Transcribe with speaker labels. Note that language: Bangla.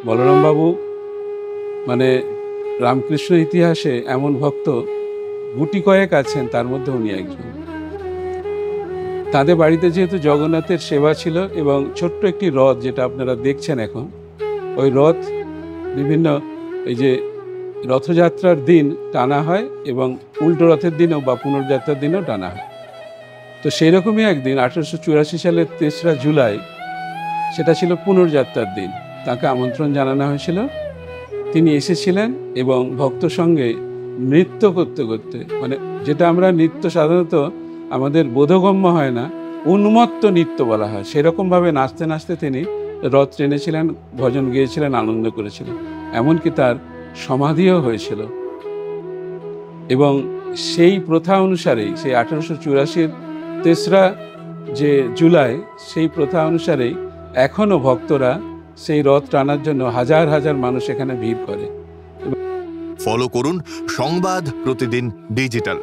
Speaker 1: বলরামবাবু মানে রামকৃষ্ণ ইতিহাসে এমন ভক্ত গুটি কয়েক আছেন, তার মধ্যে উনি একজন। তাদের বাড়িতে যেহেতু জগন্নাথের সেবা ছিল এবং ছোট্ট একটি রথ, যেটা আপনারা দেখছেন এখন, ওই রথ বিভিন্ন এই যে রথযাত্রার দিন টানা হয় এবং উল্টো রথের দিনও বা পুনর্যাত্রার দিনও টানা হয়। তো সেই রকমই একদিন 1884 সালের 3রা জুলাই, সেটা ছিল পুনর্যাত্রার দিন, তাকে আমন্ত্রণ জানানো হয়েছিল। তিনি এসেছিলেন এবং ভক্ত সঙ্গে নৃত্য করতে করতে, মানে যেটা আমরা নৃত্য সাধারণত আমাদের বোধগম্য হয় না, উন্মত্ত নৃত্য বলা হয়, সেরকমভাবে নাচতে নাচতে তিনি রথ টেনেছিলেন, ভজন গেয়েছিলেন, আনন্দ করেছিলেন। এমনকি তার সমাধিও হয়েছিল। এবং সেই প্রথা অনুসারেই, সেই 1884 3রা যে জুলাই, সেই প্রথা অনুসারেই এখনও ভক্তরা সেই রথ টানার জন্য হাজার হাজার মানুষ এখানে ভিড় করে।
Speaker 2: ফলো করুন সংবাদ প্রতিদিন ডিজিটাল।